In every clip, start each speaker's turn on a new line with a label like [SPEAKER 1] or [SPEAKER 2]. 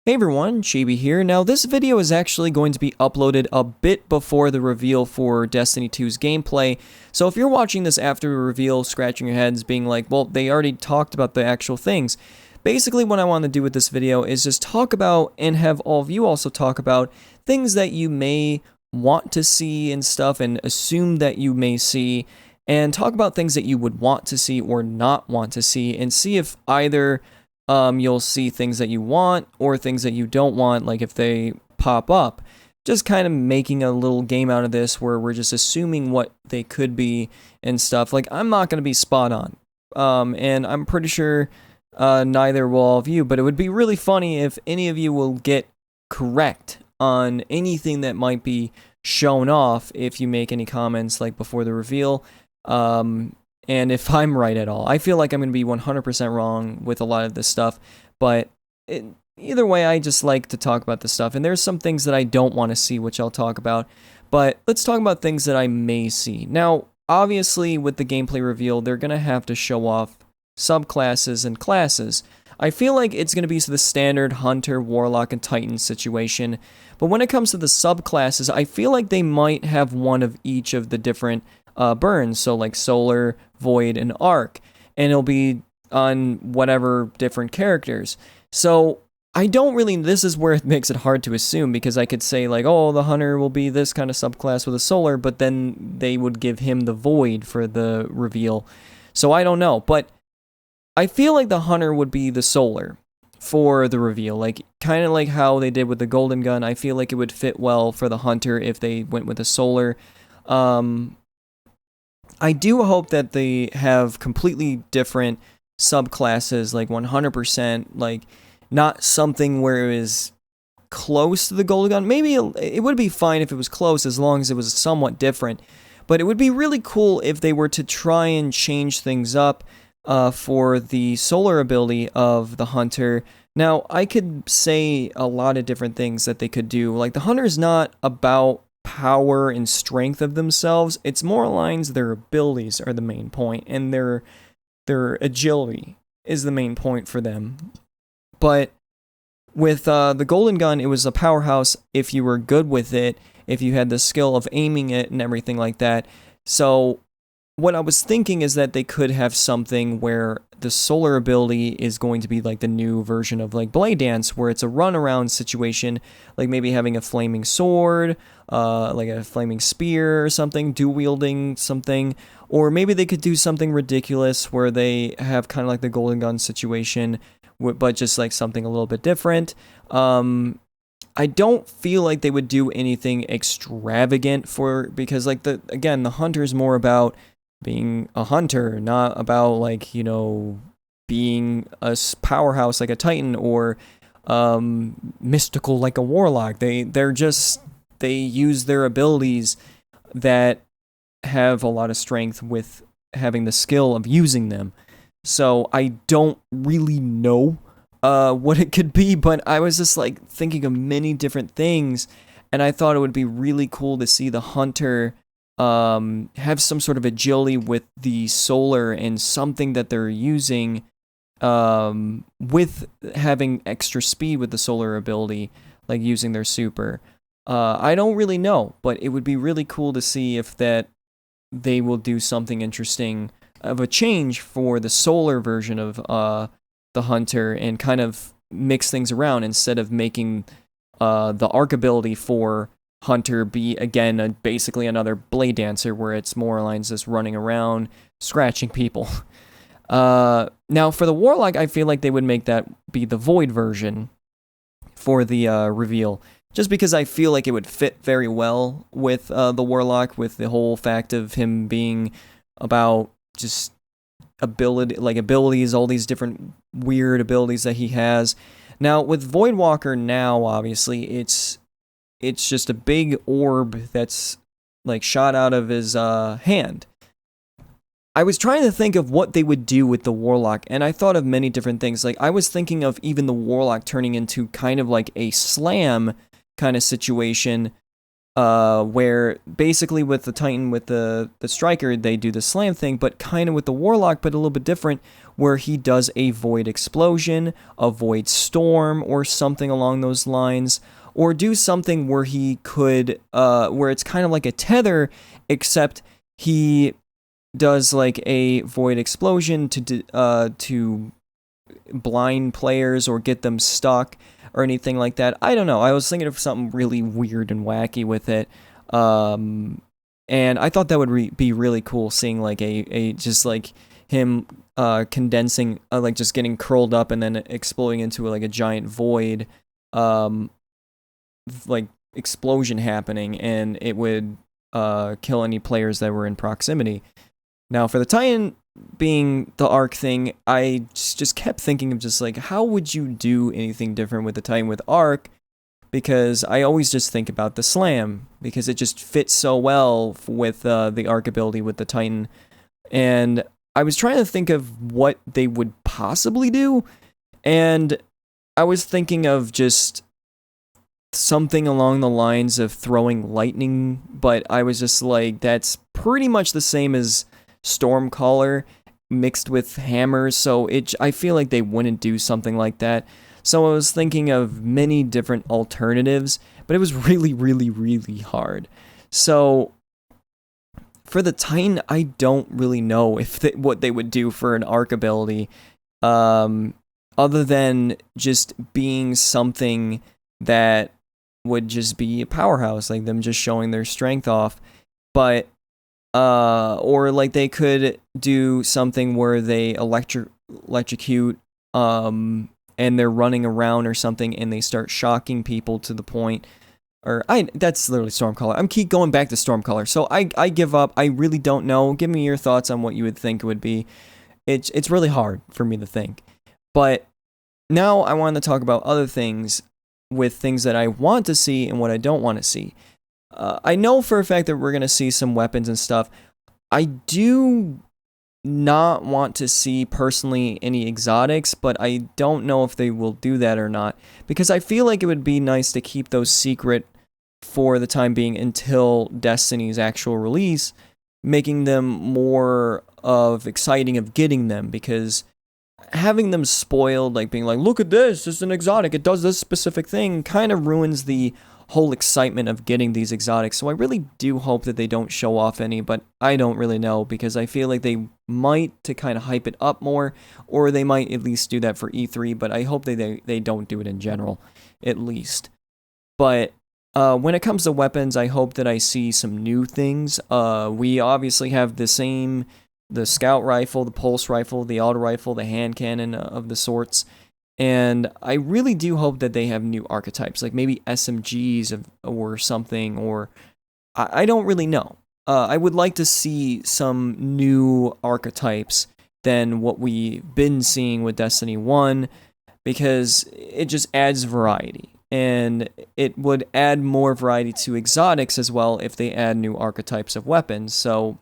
[SPEAKER 1] Hey everyone, Chibi here. Now this video is actually going to be uploaded a bit before the reveal for Destiny 2's gameplay, so if you're watching this after the reveal, scratching your heads, being like, well, they already talked about the actual things. Basically what I want to do with this video is just talk about, and have all of you also talk about, things that you may want to see and stuff, and assume that you may see, and talk about things that you would want to see or not want to see, and see if either you'll see things that you want or things that you don't want, like if they pop up. Just kind of making a little game out of this where we're just assuming what they could be and stuff. Like, I'm not going to be spot on. And I'm pretty sure neither will all of you, but it would be really funny if any of you will get correct on anything that might be shown off if you make any comments like before the reveal. And if I'm right at all. I feel like I'm going to be 100% wrong with a lot of this stuff, but either way, I just like to talk about this stuff, and there's some things that I don't want to see, which I'll talk about, but let's talk about things that I may see. Now, obviously, with the gameplay reveal, they're going to have to show off subclasses and classes. I feel like it's going to be the standard Hunter, Warlock, and Titan situation, but when it comes to the subclasses, I feel like they might have one of each of the different burns, so like Solar, Void, and Arc, and it'll be on whatever different characters. So I don't really, this is where it makes it hard to assume, because I could say like, oh, the Hunter will be this kind of subclass with a Solar, but then they would give him the Void for the reveal. So I don't know, but I feel like the Hunter would be the Solar for the reveal, like kind of like how they did with the Golden Gun. I feel like it would fit well for the Hunter if they went with a Solar. I do hope that they have completely different subclasses, like 100%, like not something where it is close to the Golden Gun. Maybe it would be fine if it was close as long as it was somewhat different, but it would be really cool if they were to try and change things up for the Solar ability of the Hunter. Now, I could say a lot of different things that they could do. Like, the Hunter is not about power and strength of themselves. It's more lines their abilities are the main point, and their agility is the main point for them. But with the Golden Gun, it was a powerhouse if you were good with it, if you had the skill of aiming it and everything like that. So what I was thinking is that they could have something where the Solar ability is going to be like the new version of like Blade Dance, where it's a run-around situation, like maybe having a flaming sword, like a flaming spear or something, dual-wielding something, or maybe they could do something ridiculous where they have kind of like the Golden Gun situation, but just like something a little bit different. I don't feel like they would do anything extravagant because like the Hunter is more about being a hunter, not about like, being a powerhouse like a Titan or mystical like a Warlock. They use their abilities that have a lot of strength with having the skill of using them. So I don't really know what it could be, but I was just like thinking of many different things, and I thought it would be really cool to see the Hunter have some sort of agility with the Solar and something that they're using with having extra speed with the Solar ability, like using their super. I don't really know, but it would be really cool to see if that they will do something interesting of a change for the Solar version of the Hunter and kind of mix things around instead of making the Arc ability for Hunter be again basically another Blade Dancer where it's more lines just running around scratching people. Now for the Warlock, I feel like they would make that be the Void version for the reveal, just because I feel like it would fit very well with the Warlock, with the whole fact of him being about just abilities, all these different weird abilities that he has. Now with Voidwalker, now obviously it's just a big orb that's like shot out of his hand. I was trying to think of what they would do with the Warlock, and I thought of many different things. Like, I was thinking of even the Warlock turning into kind of like a slam kind of situation, where basically with the Titan, with the Striker, they do the slam thing, but kind of with the Warlock, but a little bit different, where he does a Void Explosion, a Void Storm, or something along those lines, or do something where he could, where it's kind of like a tether, except he does like a Void Explosion to blind players or get them stuck or anything like that. I don't know. I was thinking of something really weird and wacky with it. And I thought that would be really cool, seeing like a just like him condensing, like just getting curled up and then exploding into like a giant void, like explosion happening, and it would kill any players that were in proximity. Now for the Titan being the arc thing, I just kept thinking of just like, how would you do anything different with the Titan with arc? Because I always just think about the slam, because it just fits so well with the arc ability with the Titan. And I was trying to think of what they would possibly do, and I was thinking of just something along the lines of throwing lightning, but I was just like, that's pretty much the same as Stormcaller mixed with hammers, so I feel like they wouldn't do something like that. So I was thinking of many different alternatives, but it was really, really, really hard. So for the Titan, I don't really know what they would do for an arc ability, other than just being something that would just be a powerhouse, like them just showing their strength off. But or like they could do something where they electrocute, and they're running around or something, and they start shocking people to the point, that's literally Stormcaller. I'm keep going back to Stormcaller, so I give up. I really don't know. Give me your thoughts on what you would think it would be. It's really hard for me to think. But now I want to talk about other things, with things that I want to see and what I don't want to see. I know for a fact that we're going to see some weapons and stuff. I do not want to see, personally, any exotics, but I don't know if they will do that or not, because I feel like it would be nice to keep those secret for the time being until Destiny's actual release, making them more of exciting of getting them, because having them spoiled, like being like, look at this, it's an exotic, it does this specific thing, kind of ruins the whole excitement of getting these exotics. So I really do hope that they don't show off any, but I don't really know, because I feel like they might, to kind of hype it up more, or they might at least do that for E3, but I hope they don't do it in general, at least. But when it comes to weapons, I hope that I see some new things. We obviously have the scout rifle, the pulse rifle, the auto rifle, the hand cannon of the sorts. And I really do hope that they have new archetypes, like maybe SMGs or something, or I don't really know. I would like to see some new archetypes than what we've been seeing with Destiny 1, because it just adds variety. And it would add more variety to exotics as well if they add new archetypes of weapons. So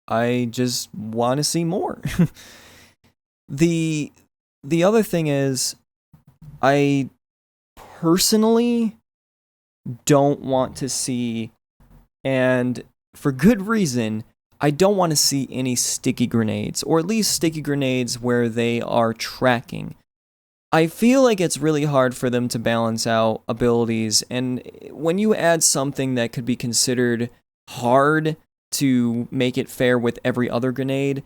[SPEAKER 1] I just want to see more. The other thing is, I personally don't want to see, and for good reason, I don't want to see any sticky grenades, or at least sticky grenades where they are tracking. I feel like it's really hard for them to balance out abilities, and when you add something that could be considered hard to make it fair with every other grenade,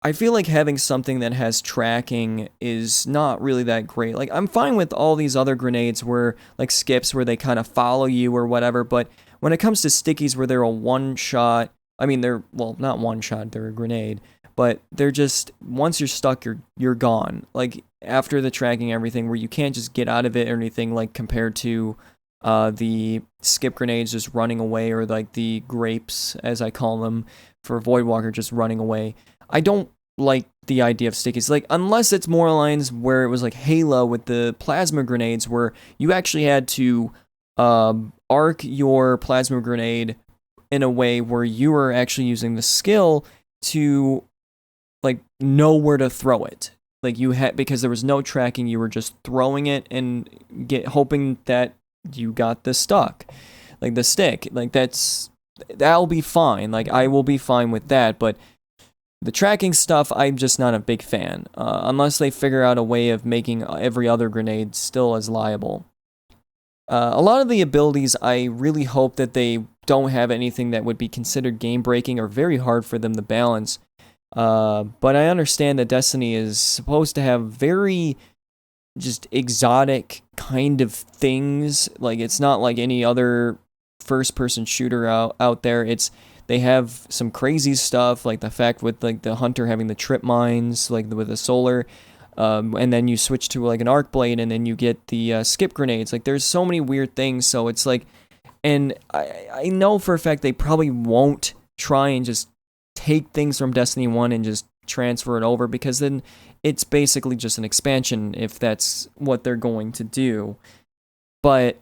[SPEAKER 1] I feel like having something that has tracking is not really that great. Like, I'm fine with all these other grenades where, like skips, where they kind of follow you or whatever, but when it comes to stickies where they're a one-shot, I mean, they're, well, not one-shot, they're a grenade, but they're just, once you're stuck, you're gone. Like, after the tracking everything, where you can't just get out of it or anything, like, compared to the skip grenades just running away, or like the grapes, as I call them, for Voidwalker just running away. I don't like the idea of stickies, like, unless it's more lines where it was like Halo with the plasma grenades, where you actually had to arc your plasma grenade in a way where you were actually using the skill to, like, know where to throw it. Like, you had, because there was no tracking, you were just throwing it and hoping that you got this stuck. like the stick. Like that'll be fine. Like I will be fine with that, but the tracking stuff, I'm just not a big fan, unless they figure out a way of making every other grenade still as liable. A lot of the abilities, I really hope that they don't have anything that would be considered game-breaking or very hard for them to balance. But I understand that Destiny is supposed to have very just exotic kind of things. Like, it's not like any other first-person shooter out there. They have some crazy stuff, like the fact with like the hunter having the trip mines, like with the solar, and then you switch to like an arc blade, and then you get the skip grenades. Like there's so many weird things. So it's like, and I know for a fact they probably won't try and just take things from Destiny 1 and just transfer it over, because then it's basically just an expansion if that's what they're going to do. But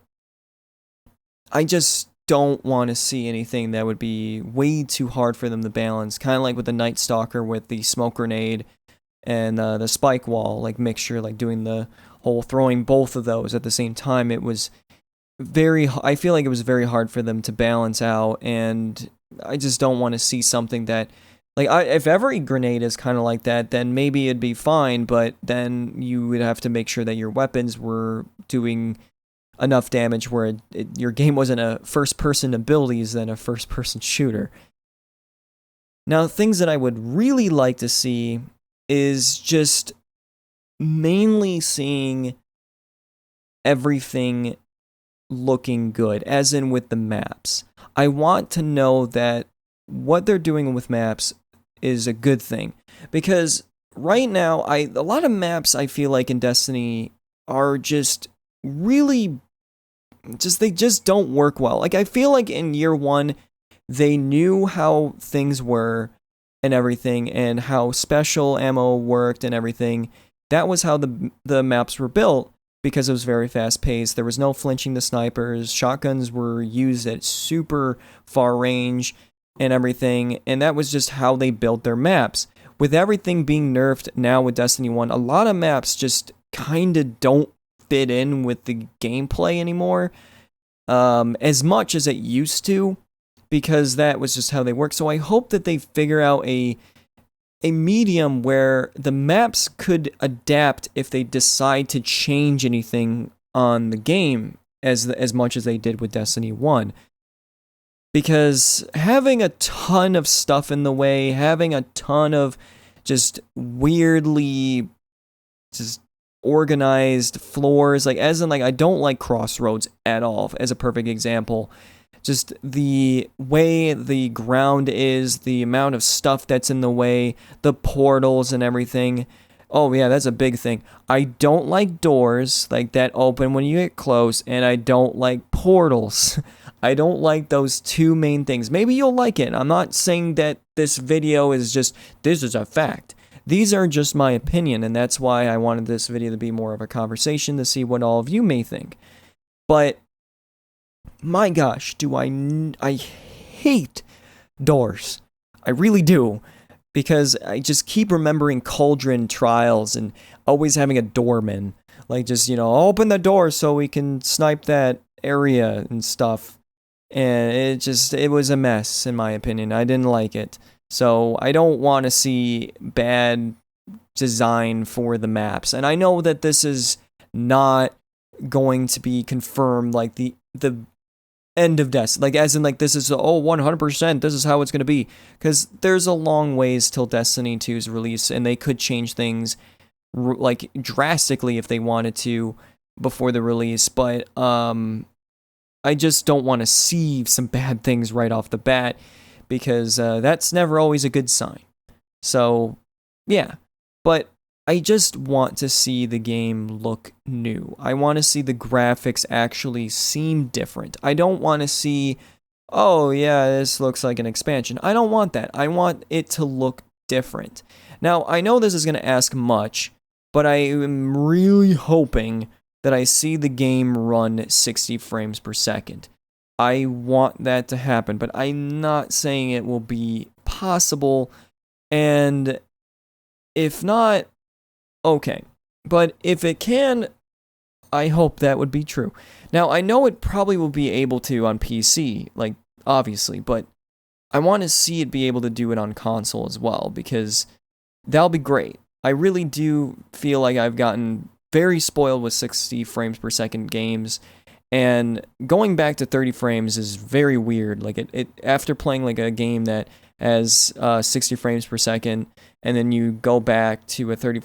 [SPEAKER 1] I just don't want to see anything that would be way too hard for them to balance, kind of like with the Night Stalker with the smoke grenade and the spike wall like mixture, like doing the whole throwing both of those at the same time. It was I feel like it was very hard for them to balance out, and I just don't want to see something that, like, if every grenade is kind of like that, then maybe it'd be fine, but then you would have to make sure that your weapons were doing enough damage where your game wasn't a first-person abilities than a first-person shooter. Now, things that I would really like to see is just mainly seeing everything looking good, as in with the maps. I want to know that what they're doing with maps is a good thing, because right now, a lot of maps I feel like in Destiny are just really they just don't work well. Like, I feel like in year one, they knew how things were and everything, and how special ammo worked and everything. That was how the maps were built, because it was very fast paced. There was no flinching the snipers. Shotguns were used at super far range and everything, and that was just how they built their maps. With everything being nerfed now with Destiny 1, a lot of maps just kind of don't fit in with the gameplay anymore, as much as it used to, because that was just how they work. So I hope that they figure out a medium where the maps could adapt if they decide to change anything on the game as much as they did with Destiny 1. Because having a ton of stuff in the way, having a ton of just weirdly just organized floors, like as in like I don't like Crossroads at all as a perfect example. Just the way the ground is, the amount of stuff that's in the way, the portals and everything. Oh yeah, that's a big thing. I don't like doors like that open when you get close, and I don't like portals. I don't like those two main things. Maybe you'll like it. I'm not saying that this video is just, this is a fact. These are just my opinion, and that's why I wanted this video to be more of a conversation to see what all of you may think. But my gosh, I hate doors. I really do. Because I just keep remembering Cauldron Trials and always having a doorman. Like, just, open the door so we can snipe that area and stuff. And it was a mess, in my opinion. I didn't like it. So I don't want to see bad design for the maps. And I know that this is not going to be confirmed, like the end of Destiny, like as in like this is 100%, this is how it's going to be, because there's a long ways till Destiny 2's release, and they could change things like drastically if they wanted to before the release. But I just don't want to see some bad things right off the bat, because that's never always a good sign. So yeah, but I just want to see the game look new. I want to see the graphics actually seem different. I don't want to see, oh yeah, this looks like an expansion. I don't want that. I want it to look different. Now, I know this is going to ask much, but I am really hoping that I see the game run 60 frames per second. I want that to happen, but I'm not saying it will be possible, and if not, okay. But if it can, I hope that would be true. Now, I know it probably will be able to on PC, like, obviously, but I want to see it be able to do it on console as well, because that'll be great. I really do feel like I've gotten very spoiled with 60 frames per second games, and going back to 30 frames is very weird. Like, it after playing, like, a game that has 60 frames per second, and then you go back to a 30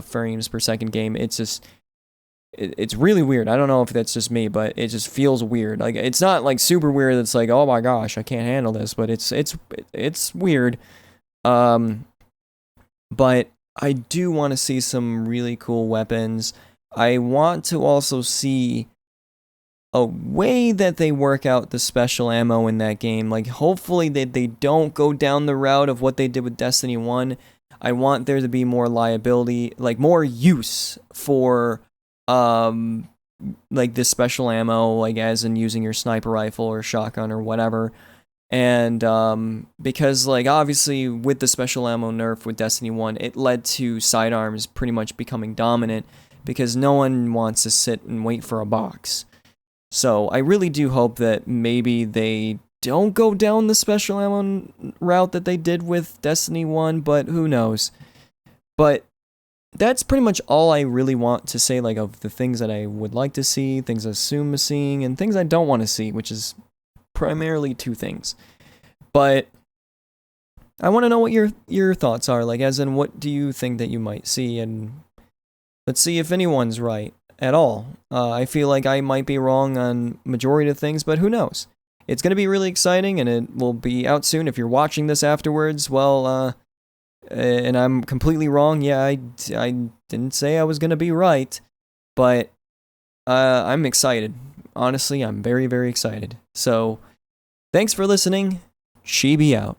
[SPEAKER 1] frames per second game, it's just... It's really weird. I don't know if that's just me, but it just feels weird. Like, it's not like super weird. It's like, oh my gosh, I can't handle this. But it's weird. But I do want to see some really cool weapons. I want to also see a way that they work out the special ammo in that game. Like, hopefully they don't go down the route of what they did with Destiny 1. I want there to be more liability, like more use for like this special ammo, like as in using your sniper rifle or shotgun or whatever. And because, like, obviously with the special ammo nerf with Destiny 1, it led to sidearms pretty much becoming dominant because no one wants to sit and wait for a box. So I really do hope that maybe they don't go down the special ammo route that they did with Destiny 1, but who knows. But that's pretty much all I really want to say, like, of the things that I would like to see, things I assume seeing, and things I don't want to see, which is primarily 2 things. But I want to know what your thoughts are, like, as in, what do you think that you might see, and let's see if anyone's right at all. I feel like I might be wrong on majority of things, but who knows? It's going to be really exciting, and it will be out soon. If you're watching this afterwards, well, and I'm completely wrong. Yeah, I didn't say I was going to be right, but I'm excited. Honestly, I'm very, very excited. So, thanks for listening. Chibi out.